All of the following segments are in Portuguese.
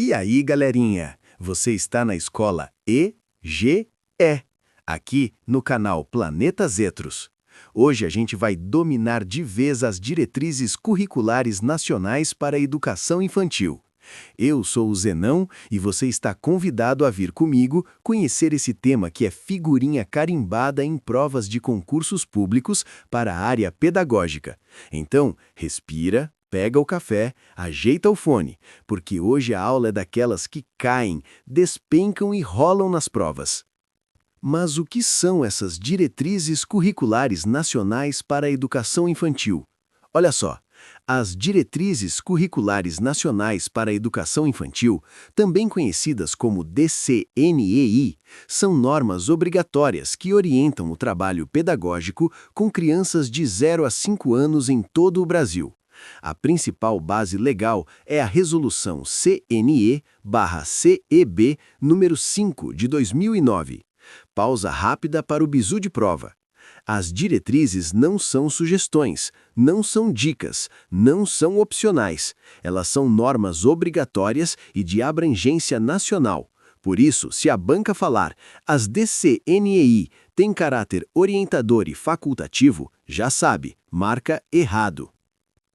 E aí, galerinha? Você está na escola EGE, aqui no canal Planeta Zetros. Hoje a gente vai dominar de vez as diretrizes curriculares nacionais para a educação infantil. Eu sou o Zenão e você está convidado a vir comigo conhecer esse tema que é figurinha carimbada em provas de concursos públicos para a área pedagógica. Então, respira, pega o café, ajeita o fone, porque hoje a aula é daquelas que caem, despencam e rolam nas provas. Mas o que são essas diretrizes curriculares nacionais para a educação infantil? Olha só, as Diretrizes Curriculares Nacionais para a Educação Infantil, também conhecidas como DCNEI, são normas obrigatórias que orientam o trabalho pedagógico com crianças de 0 a 5 anos em todo o Brasil. A principal base legal é a Resolução CNE/CEB número 5 de 2009. Pausa rápida para o bizu de prova. As diretrizes não são sugestões, não são dicas, não são opcionais. Elas são normas obrigatórias e de abrangência nacional. Por isso, se a banca falar as DCNEI têm caráter orientador e facultativo, já sabe, marca errado.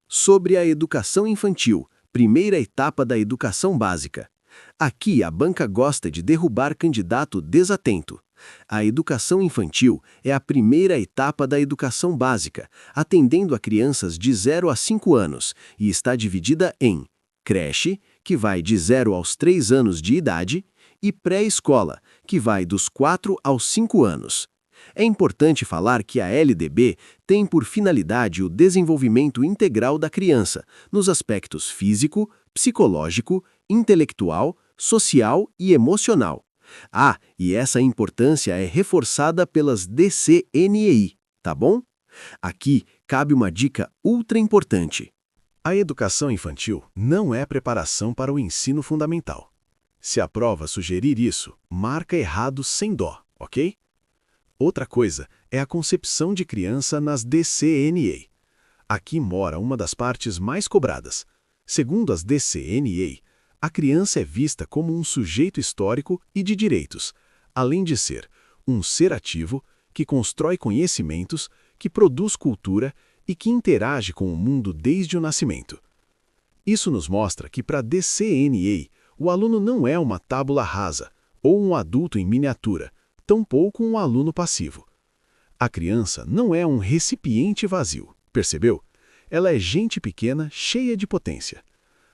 Sobre a educação infantil, primeira etapa da educação básica. Aqui a banca gosta de derrubar candidato desatento. A educação infantil é a primeira etapa da educação básica, atendendo a crianças de 0 a 5 anos, e está dividida em creche, que vai de 0 aos 3 anos de idade, e pré-escola, que vai dos 4 aos 5 anos. É importante falar que a LDB tem por finalidade o desenvolvimento integral da criança, nos aspectos físico, psicológico, intelectual, social e emocional. E essa importância é reforçada pelas DCNEI, tá bom? Aqui cabe uma dica ultra importante. A educação infantil não é preparação para o ensino fundamental. Se a prova sugerir isso, marca errado sem dó, ok? Outra coisa é a concepção de criança nas DCNEI. Aqui mora uma das partes mais cobradas. Segundo as DCNEI, a criança é vista como um sujeito histórico e de direitos, além de ser um ser ativo que constrói conhecimentos, que produz cultura e que interage com o mundo desde o nascimento. Isso nos mostra que para a DCNEI, o aluno não é uma tábula rasa ou um adulto em miniatura, tampouco um aluno passivo. A criança não é um recipiente vazio, percebeu? Ela é gente pequena, cheia de potência.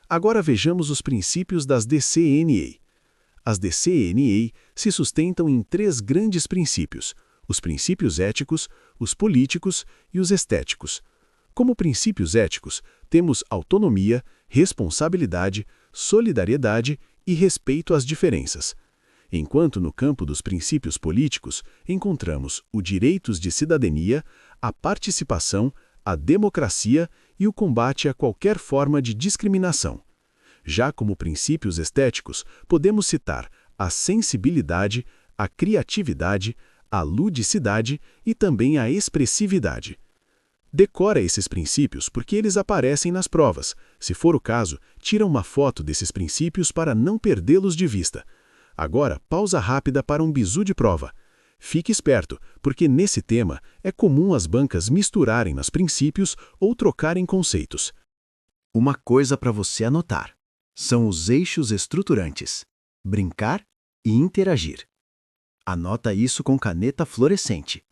Agora vejamos os princípios das DCNEI. As DCNEI se sustentam em 3 grandes princípios: os princípios éticos, os políticos e os estéticos. Como princípios éticos, temos autonomia, responsabilidade, solidariedade e respeito às diferenças. Enquanto no campo dos princípios políticos, encontramos os direitos de cidadania, a participação, a democracia e o combate a qualquer forma de discriminação. Já como princípios estéticos, podemos citar a sensibilidade, a criatividade, a ludicidade e também a expressividade. Decora esses princípios porque eles aparecem nas provas. Se for o caso, tira uma foto desses princípios para não perdê-los de vista. Agora, pausa rápida para um bizu de prova. Fique esperto, porque nesse tema é comum as bancas misturarem nos princípios ou trocarem conceitos. Uma coisa para você anotar. São os eixos estruturantes: brincar e interagir. Anota isso com caneta fluorescente.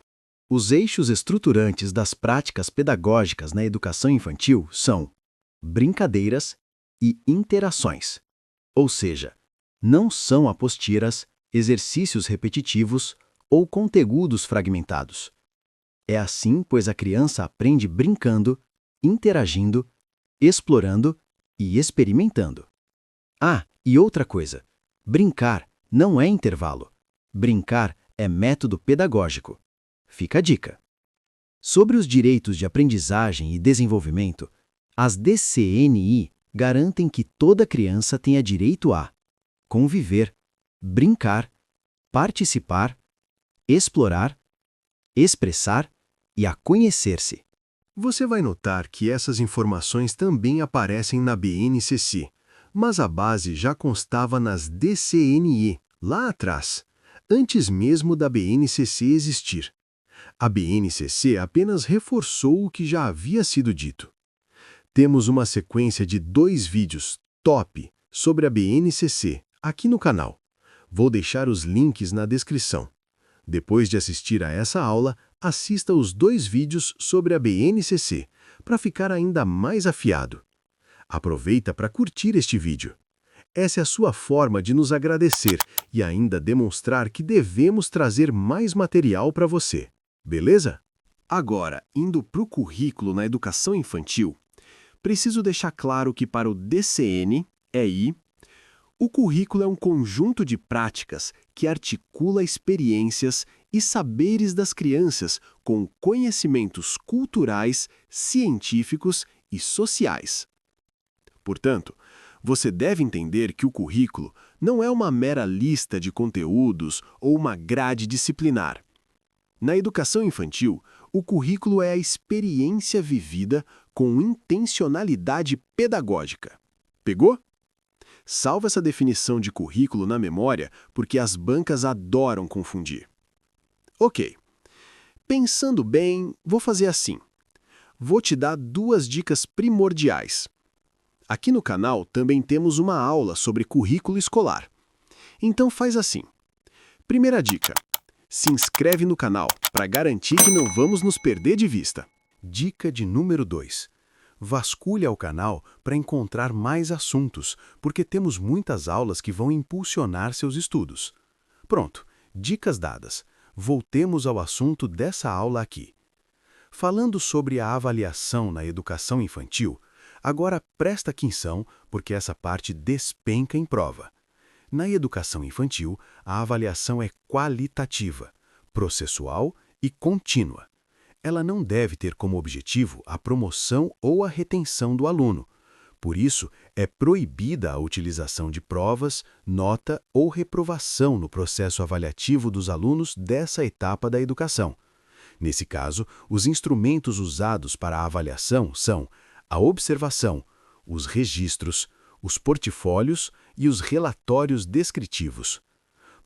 Os eixos estruturantes das práticas pedagógicas na educação infantil são brincadeiras e interações. Ou seja, não são apostilas, exercícios repetitivos ou conteúdos fragmentados. É assim, pois a criança aprende brincando, interagindo, explorando e experimentando. E outra coisa, brincar não é intervalo. Brincar é método pedagógico. Fica a dica. Sobre os direitos de aprendizagem e desenvolvimento, as DCNI garantem que toda criança tenha direito a conviver, brincar, participar, explorar, expressar e a conhecer-se. Você vai notar que essas informações também aparecem na BNCC, Mas a base já constava nas DCNE, lá atrás, antes mesmo da BNCC existir. A BNCC apenas reforçou o que já havia sido dito. Temos uma sequência de 2 vídeos top sobre a BNCC aqui no canal. Vou deixar os links na descrição. Depois de assistir a essa aula, assista os 2 vídeos sobre a BNCC para ficar ainda mais afiado. Aproveita para curtir este vídeo. Essa é a sua forma de nos agradecer e ainda demonstrar que devemos trazer mais material para você. Beleza? Agora, indo para o currículo na educação infantil, preciso deixar claro que para o DCN-EI, o currículo é um conjunto de práticas que articula experiências e saberes das crianças com conhecimentos culturais, científicos e sociais. Portanto, você deve entender que o currículo não é uma mera lista de conteúdos ou uma grade disciplinar. Na educação infantil, o currículo é a experiência vivida com intencionalidade pedagógica. Pegou? Salva essa definição de currículo na memória, porque as bancas adoram confundir. Ok. Pensando bem, vou fazer assim. Vou te dar 2 dicas primordiais. Aqui no canal também temos uma aula sobre currículo escolar. Então faz assim. Primeira dica. Se inscreve no canal para garantir que não vamos nos perder de vista. Dica de número 2. Vasculhe o canal para encontrar mais assuntos, porque temos muitas aulas que vão impulsionar seus estudos. Pronto, dicas dadas. Voltemos ao assunto dessa aula aqui. Falando sobre a avaliação na educação infantil, agora presta atenção, porque essa parte despenca em prova. Na educação infantil, a avaliação é qualitativa, processual e contínua. Ela não deve ter como objetivo a promoção ou a retenção do aluno. Por isso, é proibida a utilização de provas, nota ou reprovação no processo avaliativo dos alunos dessa etapa da educação. Nesse caso, os instrumentos usados para a avaliação são a observação, os registros, os portfólios e os relatórios descritivos.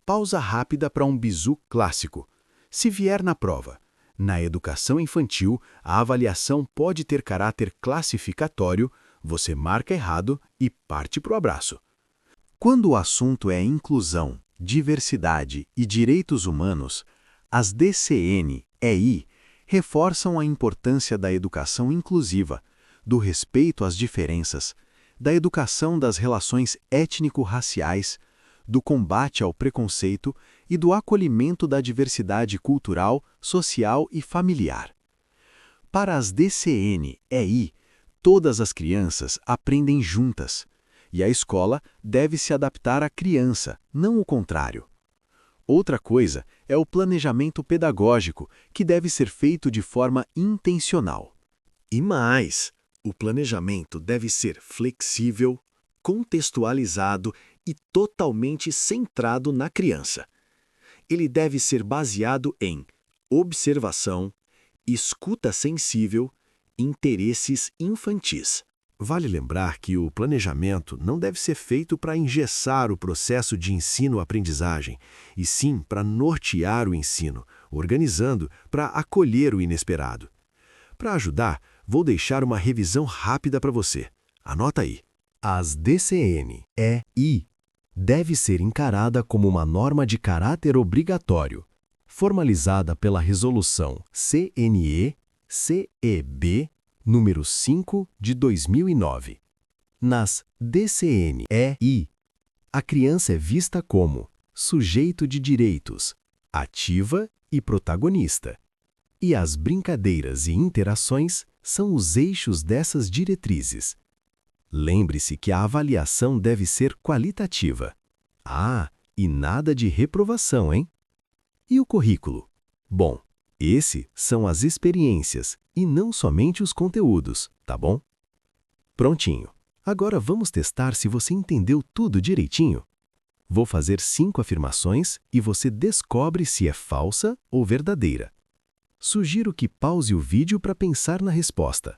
Pausa rápida para um bizu clássico. Se vier na prova, na educação infantil, a avaliação pode ter caráter classificatório, você marca errado e parte para o abraço. Quando o assunto é inclusão, diversidade e direitos humanos, as DCN-EI reforçam a importância da educação inclusiva, do respeito às diferenças, da educação das relações étnico-raciais, do combate ao preconceito e do acolhimento da diversidade cultural, social e familiar. Para as DCN-EI, todas as crianças aprendem juntas, e a escola deve se adaptar à criança, não o contrário. Outra coisa é o planejamento pedagógico, que deve ser feito de forma intencional. E mais, o planejamento deve ser flexível, contextualizado e totalmente centrado na criança. Ele deve ser baseado em observação, escuta sensível, interesses infantis. Vale lembrar que o planejamento não deve ser feito para engessar o processo de ensino-aprendizagem, e sim para nortear o ensino, organizando para acolher o inesperado. Para ajudar, vou deixar uma revisão rápida para você. Anota aí. As DCN-EI deve ser encarada como uma norma de caráter obrigatório, formalizada pela Resolução CNE-CEB número 5 de 2009. Nas DCN-EI, a criança é vista como sujeito de direitos, ativa e protagonista. E as brincadeiras e interações são os eixos dessas diretrizes. Lembre-se que a avaliação deve ser qualitativa. Ah, e nada de reprovação, hein? E o currículo? Bom, esses são as experiências e não somente os conteúdos, tá bom? Prontinho. Agora vamos testar se você entendeu tudo direitinho. Vou fazer 5 afirmações e você descobre se é falsa ou verdadeira. Sugiro que pause o vídeo para pensar na resposta,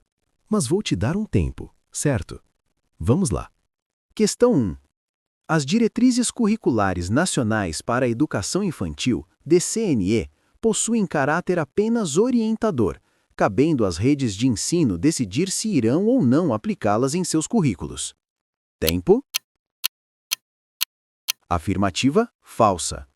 mas vou te dar um tempo, certo? Vamos lá. Questão 1. As Diretrizes Curriculares Nacionais para a Educação Infantil, DCNE, possuem caráter apenas orientador, cabendo às redes de ensino decidir se irão ou não aplicá-las em seus currículos. Tempo. Afirmativa, falsa.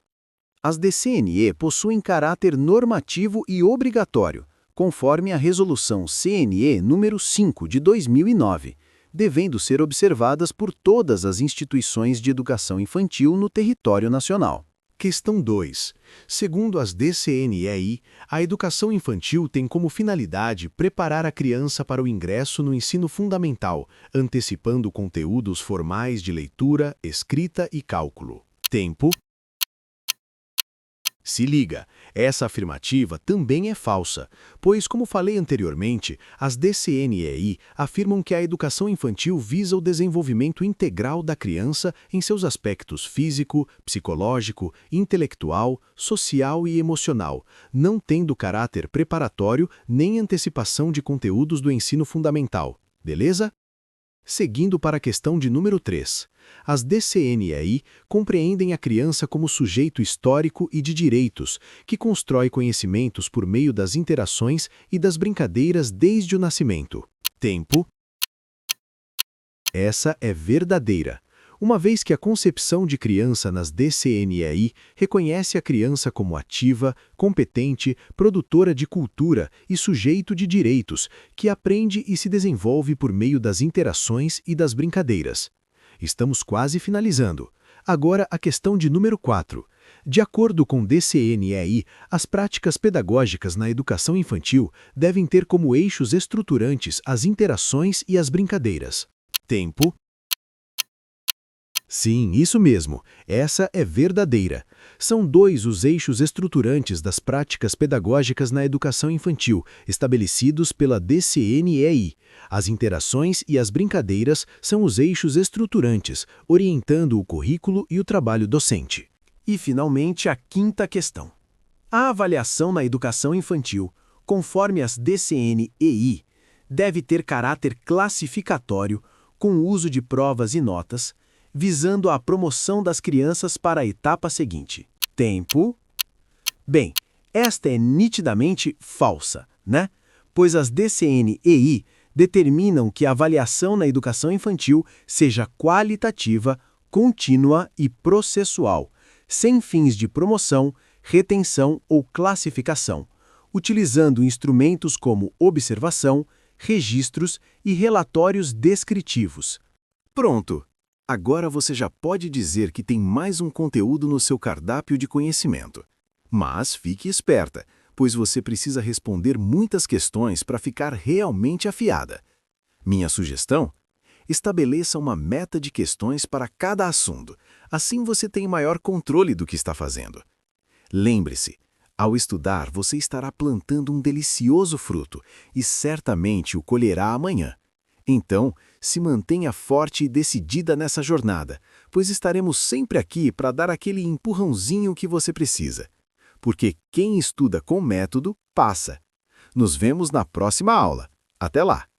As DCNE possuem caráter normativo e obrigatório, conforme a Resolução CNE número 5 de 2009, devendo ser observadas por todas as instituições de educação infantil no território nacional. Questão 2. Segundo as DCNEI, a educação infantil tem como finalidade preparar a criança para o ingresso no ensino fundamental, antecipando conteúdos formais de leitura, escrita e cálculo. Tempo. Se liga, essa afirmativa também é falsa, pois, como falei anteriormente, as DCNEI afirmam que a educação infantil visa o desenvolvimento integral da criança em seus aspectos físico, psicológico, intelectual, social e emocional, não tendo caráter preparatório nem antecipação de conteúdos do ensino fundamental. Beleza? Seguindo para a questão de número 3. As DCNEI compreendem a criança como sujeito histórico e de direitos, que constrói conhecimentos por meio das interações e das brincadeiras desde o nascimento. Tempo. Essa é verdadeira, uma vez que a concepção de criança nas DCNEI reconhece a criança como ativa, competente, produtora de cultura e sujeito de direitos, que aprende e se desenvolve por meio das interações e das brincadeiras. Estamos quase finalizando. Agora a questão de número 4. De acordo com DCNEI, as práticas pedagógicas na educação infantil devem ter como eixos estruturantes as interações e as brincadeiras. Tempo. Sim, isso mesmo. Essa é verdadeira. São 2 os eixos estruturantes das práticas pedagógicas na educação infantil, estabelecidos pela DCNEI. As interações e as brincadeiras são os eixos estruturantes, orientando o currículo e o trabalho docente. E, finalmente, a 5ª questão. A avaliação na educação infantil, conforme as DCNEI, deve ter caráter classificatório, com o uso de provas e notas, visando a promoção das crianças para a etapa seguinte. Tempo. Bem, esta é nitidamente falsa, né? Pois as DCNEI determinam que a avaliação na educação infantil seja qualitativa, contínua e processual, sem fins de promoção, retenção ou classificação, utilizando instrumentos como observação, registros e relatórios descritivos. Pronto! Agora você já pode dizer que tem mais um conteúdo no seu cardápio de conhecimento. Mas fique esperta, pois você precisa responder muitas questões para ficar realmente afiada. Minha sugestão? Estabeleça uma meta de questões para cada assunto. Assim você tem maior controle do que está fazendo. Lembre-se, ao estudar você estará plantando um delicioso fruto e certamente o colherá amanhã. Então, se mantenha forte e decidida nessa jornada, pois estaremos sempre aqui para dar aquele empurrãozinho que você precisa. Porque quem estuda com método, passa. Nos vemos na próxima aula. Até lá!